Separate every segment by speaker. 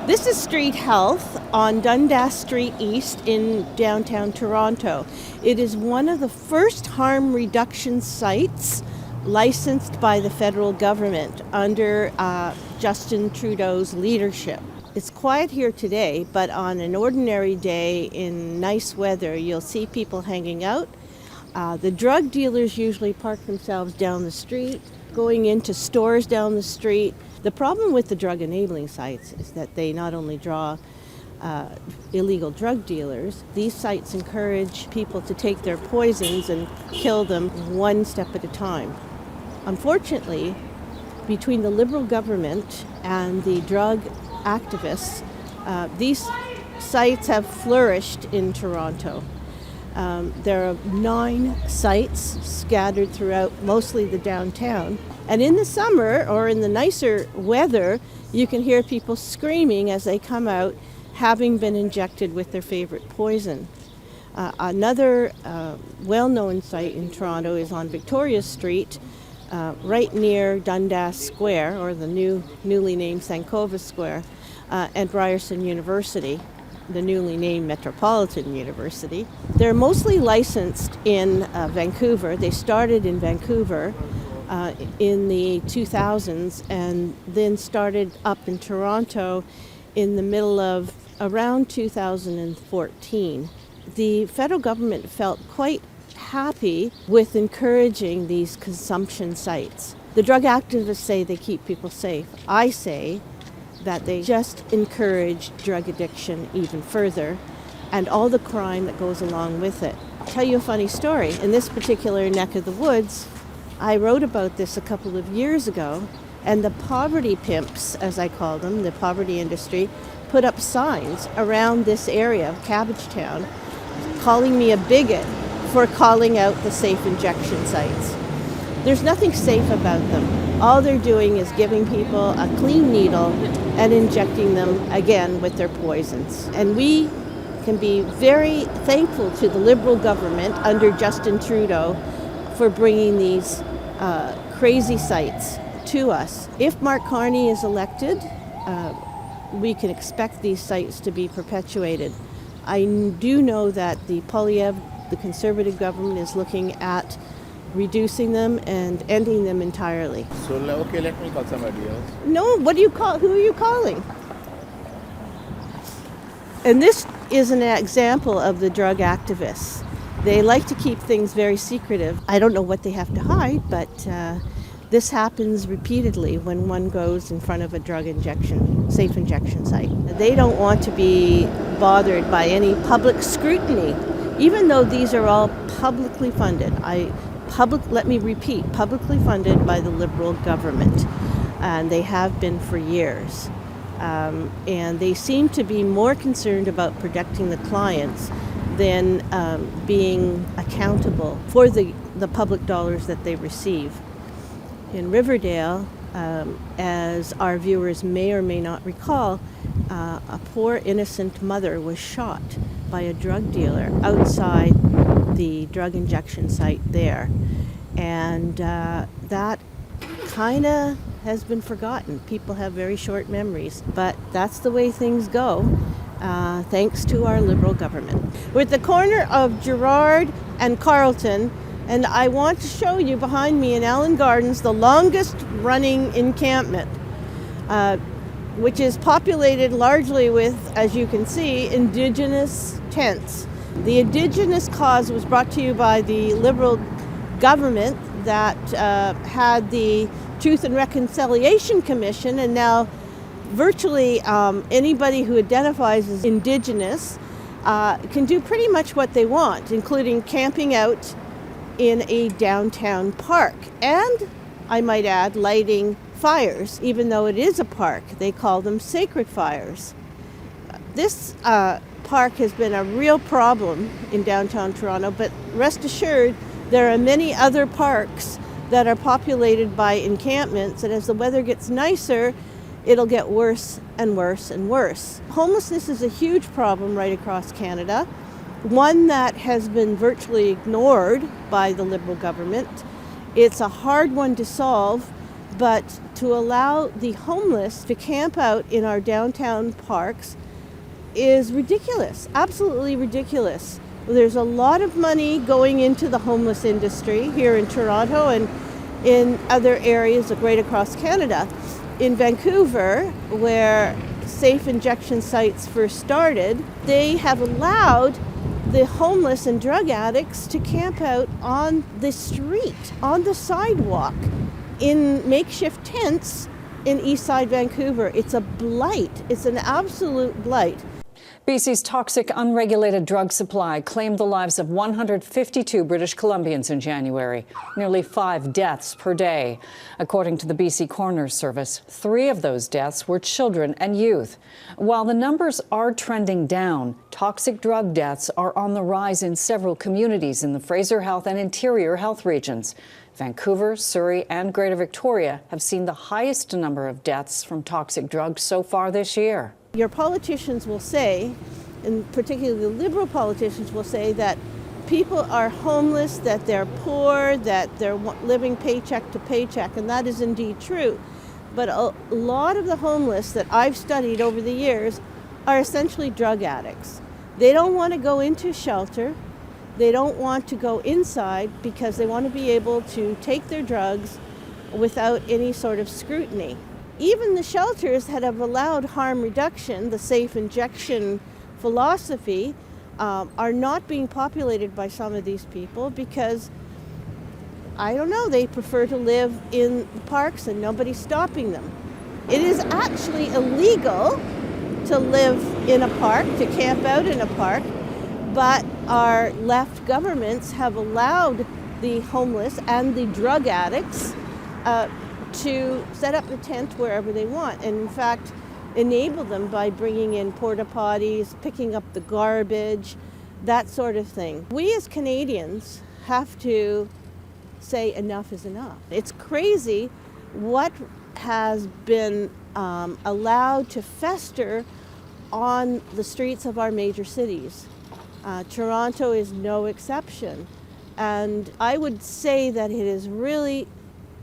Speaker 1: This is Street Health on Dundas Street East in downtown Toronto. It is one of the first harm reduction sites licensed by the federal government under Justin Trudeau's leadership. It's quiet here today, but on an ordinary day in nice weather, you'll see people hanging out. The drug dealers usually park themselves down the street, going into stores down the street. The problem with the drug enabling sites is that they not only draw illegal drug dealers, these sites encourage people to take their poisons and kill them one step at a time. Unfortunately, between the Liberal government and the drug activists, these sites have flourished in Toronto. There are 9 sites scattered throughout mostly the downtown. And in the summer or in the nicer weather, you can hear people screaming as they come out, having been injected with their favorite poison. Another well-known site in Toronto is on Victoria Street, right near Dundas Square, or the newly named Sankova Square, and Ryerson University, the newly named Metropolitan University. They're mostly licensed in Vancouver. They started in Vancouver in the 2000s and then started up in Toronto in the middle of around 2014. The federal government felt quite happy with encouraging these consumption sites. The drug activists say they keep people safe. I say that they just encourage drug addiction even further and all the crime that goes along with it. I'll tell you a funny story. In this particular neck of the woods, I wrote about this a couple of years ago, and the poverty pimps, as I call them, the poverty industry, put up signs around this area of Cabbagetown calling me a bigot for calling out the safe injection sites. There's nothing safe about them. All they're doing is giving people a clean needle and injecting them again with their poisons. And we can be very thankful to the Liberal government under Justin Trudeau for bringing these crazy sites to us. If Mark Carney is elected, we can expect these sites to be perpetuated. I do know that the Polyev, the Conservative government, is looking at reducing them and ending them entirely.
Speaker 2: So, okay, let me call somebody else.
Speaker 1: No, what do you call? Who are you calling? And this is an example of the drug activists. They like to keep things very secretive. I don't know what they have to hide, but this happens repeatedly when one goes in front of a safe injection site. They don't want to be bothered by any public scrutiny, even though these are all publicly funded. Let me repeat, publicly funded by the Liberal government, and they have been for years. And they seem to be more concerned about protecting the clients than being accountable for the public dollars that they receive. In Riverdale, as our viewers may or may not recall, a poor innocent mother was shot by a drug dealer outside the drug injection site there. And that kind of has been forgotten. People have very short memories, but that's the way things go, thanks to our Liberal government. We're at the corner of Gerrard and Carleton, and I want to show you behind me in Allen Gardens the longest running encampment, which is populated largely with, as you can see, Indigenous tents. The Indigenous cause was brought to you by the Liberal government that had the Truth and Reconciliation Commission, and now virtually anybody who identifies as Indigenous can do pretty much what they want, including camping out in a downtown park. And, I might add, lighting fires, even though it is a park. They call them sacred fires. This park has been a real problem in downtown Toronto, but rest assured, there are many other parks that are populated by encampments, and as the weather gets nicer, it'll get worse and worse and worse. Homelessness is a huge problem right across Canada, one that has been virtually ignored by the Liberal government. It's a hard one to solve, but to allow the homeless to camp out in our downtown parks is ridiculous, absolutely ridiculous. There's a lot of money going into the homeless industry here in Toronto and in other areas right across Canada. In Vancouver, where safe injection sites first started, they have allowed the homeless and drug addicts to camp out on the street, on the sidewalk, in makeshift tents in Eastside Vancouver. It's a blight. It's an absolute blight.
Speaker 3: BC's toxic, unregulated drug supply claimed the lives of 152 British Columbians in January, nearly 5 deaths per day. According to the BC Coroner's Service, 3 of those deaths were children and youth. While the numbers are trending down, toxic drug deaths are on the rise in several communities in the Fraser Health and Interior Health regions. Vancouver, Surrey, and Greater Victoria have seen the highest number of deaths from toxic drugs so far this year.
Speaker 1: Your politicians will say, and particularly the Liberal politicians will say, that people are homeless, that they're poor, that they're living paycheck to paycheck, and that is indeed true. But a lot of the homeless that I've studied over the years are essentially drug addicts. They don't want to go into shelter. They don't want to go inside because they want to be able to take their drugs without any sort of scrutiny. Even the shelters that have allowed harm reduction, the safe injection philosophy, are not being populated by some of these people because, I don't know, they prefer to live in the parks and nobody's stopping them. It is actually illegal to live in a park, to camp out in a park, but our left governments have allowed the homeless and the drug addicts to set up the tent wherever they want, and in fact enable them by bringing in porta potties, picking up the garbage, that sort of thing. We as Canadians have to say enough is enough. It's crazy what has been allowed to fester on the streets of our major cities. Toronto is no exception, and I would say that it is really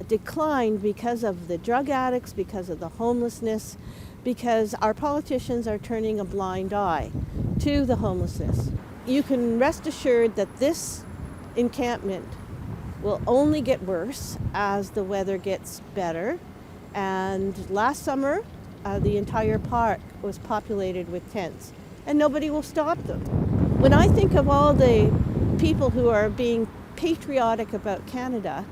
Speaker 1: declined because of the drug addicts, because of the homelessness, because our politicians are turning a blind eye to the homelessness. You can rest assured that this encampment will only get worse as the weather gets better. And last summer, the entire park was populated with tents, and nobody will stop them. When I think of all the people who are being patriotic about Canada,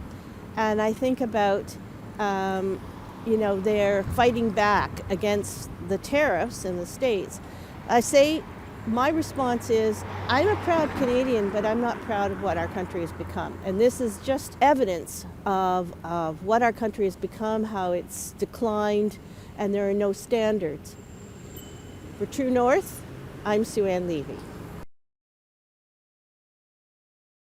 Speaker 1: and I think about, they're fighting back against the tariffs in the States, I say my response is, I'm a proud Canadian, but I'm not proud of what our country has become. And this is just evidence of what our country has become, how it's declined, and there are no standards. For True North, I'm Sue-Ann Levy.